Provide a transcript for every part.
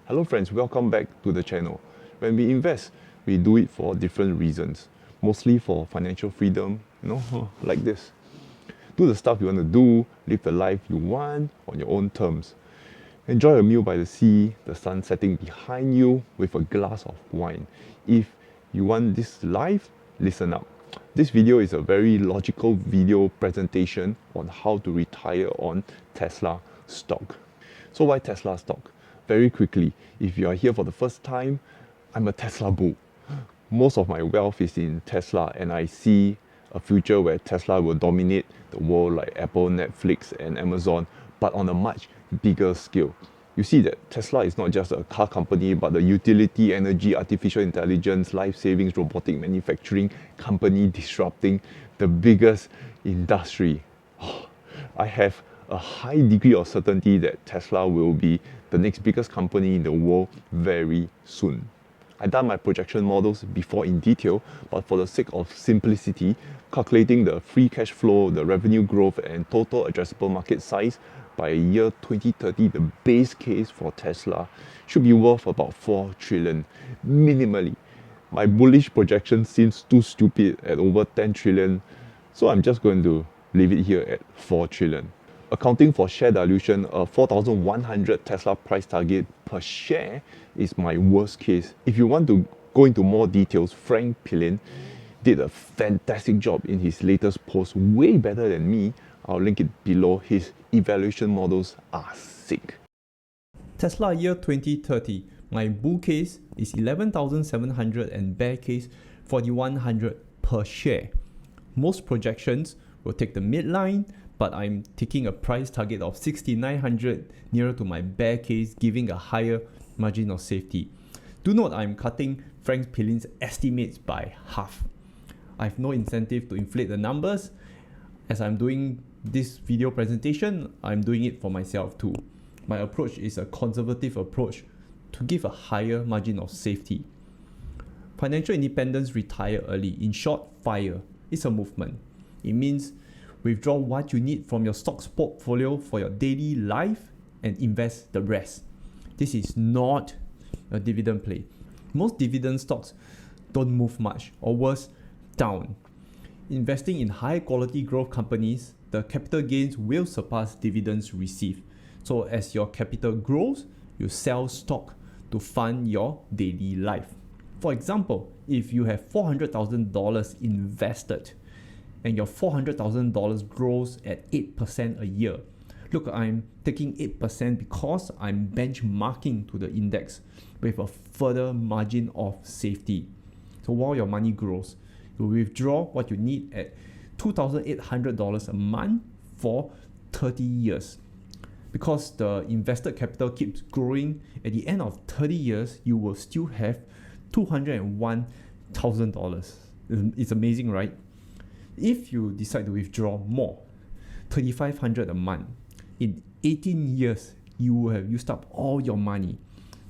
Hello friends, welcome back to the channel. When we invest, we do it for different reasons. Mostly for financial freedom, like this. Do the stuff you want to do, live the life you want on your own terms. Enjoy a meal by the sea, the sun setting behind you with a glass of wine. If you want this life, listen up. This video is a very logical video presentation on how to retire on Tesla stock. So why Tesla stock? Very quickly, if you are here for the first time, I'm a Tesla bull. Most of my wealth is in Tesla, and I see a future where Tesla will dominate the world like Apple, Netflix, and Amazon, but on a much bigger scale. You see that Tesla is not just a car company, but a utility, energy, artificial intelligence, life savings, robotic manufacturing company disrupting the biggest industry. I have a high degree of certainty that Tesla will be the next biggest company in the world very soon. I've done my projection models before in detail, but for the sake of simplicity, calculating the free cash flow, the revenue growth, and total addressable market size by year 2030, the base case for Tesla should be worth about 4 trillion minimally. My bullish projection seems too stupid at over 10 trillion, so I'm just going to leave it here at 4 trillion. Accounting for share dilution, a 4,100 Tesla price target per share is my worst case. If you want to go into more details, Frank Pillin did a fantastic job in his latest post, way better than me. I'll link it below. His evaluation models are sick. Tesla year 2030, my bull case is 11,700 and bear case 4,100 per share. Most projections will take the midline, but I'm taking a price target of 6,900 nearer to my bear case, giving a higher margin of safety. Do note I'm cutting Frank Pillin's estimates by half. I have no incentive to inflate the numbers. As I'm doing this video presentation, I'm doing it for myself too. My approach is a conservative approach to give a higher margin of safety. Financial independence, retire early. In short, FIRE is a movement. It means withdraw what you need from your stocks portfolio for your daily life and invest the rest. This is not a dividend play. Most dividend stocks don't move much, or worse, down. Investing in high quality growth companies, the capital gains will surpass dividends received. So as your capital grows, you sell stock to fund your daily life. For example, if you have $400,000 invested, and your $400,000 grows at 8% a year. Look, I'm taking 8% because I'm benchmarking to the index with a further margin of safety. So while your money grows, you withdraw what you need at $2,800 a month for 30 years. Because the invested capital keeps growing, at the end of 30 years, you will still have $201,000. It's amazing, right? If you decide to withdraw more, $3,500 a month, in 18 years, you will have used up all your money.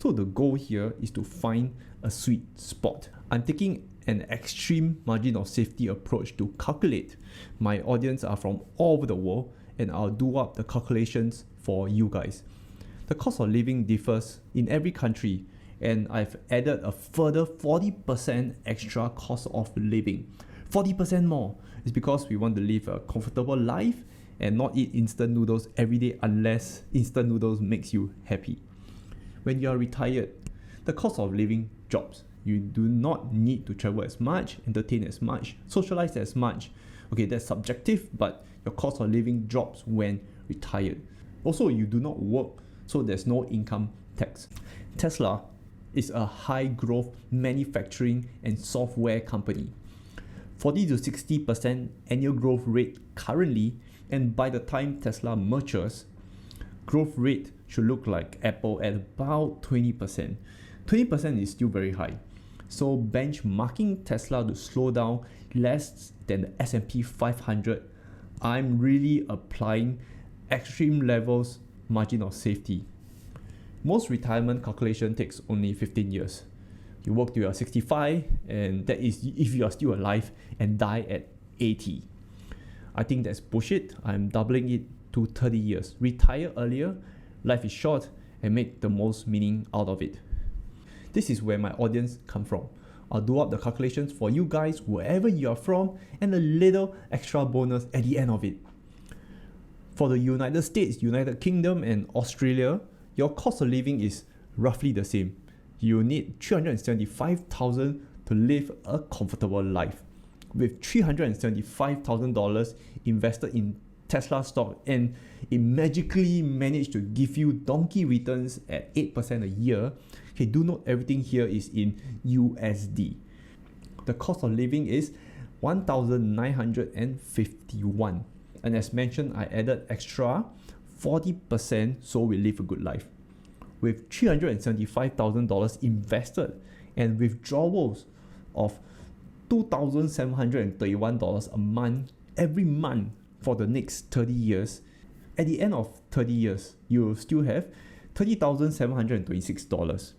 So the goal here is to find a sweet spot. I'm taking an extreme margin of safety approach to calculate. My audience are from all over the world, and I'll do up the calculations for you guys. The cost of living differs in every country, and I've added a further 40% extra cost of living. 40% more is because we want to live a comfortable life and not eat instant noodles every day unless instant noodles makes you happy. When you are retired, the cost of living drops. You do not need to travel as much, entertain as much, socialize as much. Okay, that's subjective, but your cost of living drops when retired. Also, you do not work, so there's no income tax. Tesla is a high growth manufacturing and software company. 40 to 60% annual growth rate currently, and by the time Tesla matures, growth rate should look like Apple at about 20%. 20% is still very high. So benchmarking Tesla to slow down less than the S&P 500, I'm really applying extreme levels margin of safety. Most retirement calculation takes only 15 years. You work till you're 65, and that is if you are still alive, and die at 80. I think that's bullshit. I'm doubling it to 30 years. Retire earlier, life is short, and make the most meaning out of it. This is where my audience come from. I'll do up the calculations for you guys wherever you are from and a little extra bonus at the end of it. For the United States, United Kingdom and Australia, your cost of living is roughly the same. You need $375,000 to live a comfortable life. With $375,000 invested in Tesla stock, and it magically managed to give you donkey returns at 8% a year. Okay, do note everything here is in USD. The cost of living is $1,951. And as mentioned, I added extra 40% so we live a good life. With $375,000 invested and withdrawals of $2,731 a month every month for the next 30 years, at the end of 30 years, you will still have $30,726.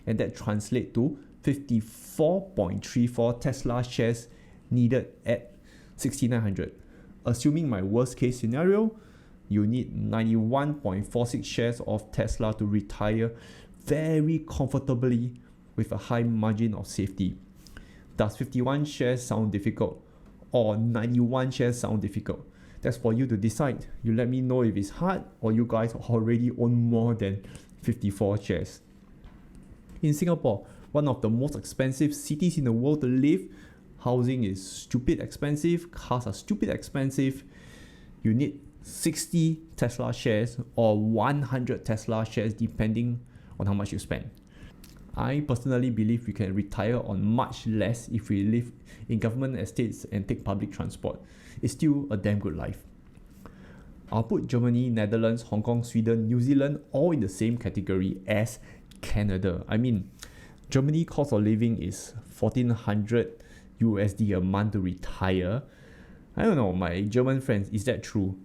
And that translates to 54.34 Tesla shares needed at 6,900. Assuming my worst case scenario, you need 91.46 shares of Tesla to retire very comfortably with a high margin of safety. Does 51 shares sound difficult or 91 shares sound difficult? That's for you to decide. You let me know if it's hard or you guys already own more than 54 shares. In Singapore, one of the most expensive cities in the world to live, housing is stupid expensive, cars are stupid expensive. You need 60 Tesla shares or 100 Tesla shares depending on how much you spend. I personally believe we can retire on much less if we live in government estates and take public transport. It's still a damn good life. I'll put Germany, Netherlands, Hong Kong, Sweden, New Zealand all in the same category as Canada. I mean, Germany cost of living is 1,400 USD a month to retire. I don't know, my German friends, is that true?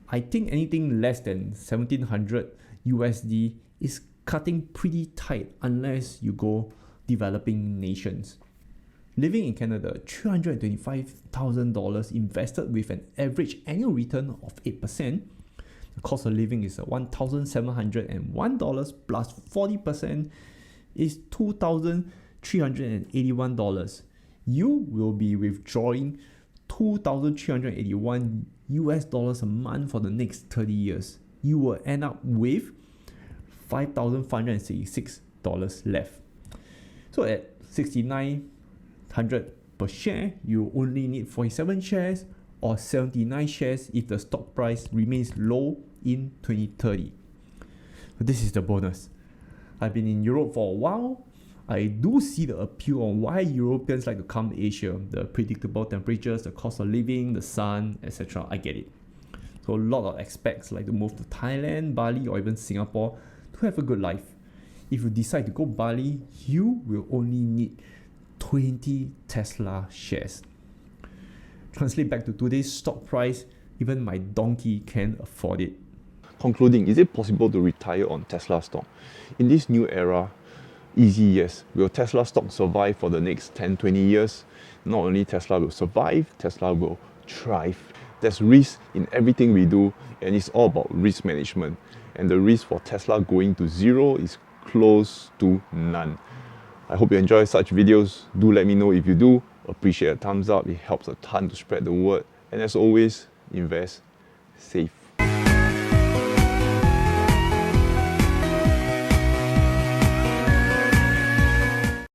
I think anything less than 1,700 USD is cutting pretty tight unless you go developing nations. Living in Canada, $325,000 invested with an average annual return of 8%. The cost of living is $1,701 plus 40% is $2,381. You will be withdrawing $2,381 US a month for the next 30 years. You will end up with $5,566 left. So at 6,900 per share, you only need 47 shares or 79 shares if the stock price remains low in 2030. This is the bonus. I've been in Europe for a while. I do see the appeal on why Europeans like to come to Asia. The predictable temperatures, the cost of living, the sun, etc. I get it. So a lot of expats like to move to Thailand, Bali, or even Singapore to have a good life. If you decide to go Bali, you will only need 20 Tesla shares. Translate back to today's stock price, even my donkey can afford it. Concluding, is it possible to retire on Tesla stock? In this new era, easy yes. Will Tesla stock survive for the next 10-20 years? Not only Tesla will survive, Tesla will thrive. There's risk in everything we do, and it's all about risk management. And the risk for Tesla going to zero is close to none. I hope you enjoy such videos. Do let me know if you do. Appreciate a thumbs up. It helps a ton to spread the word. And as always, invest safe.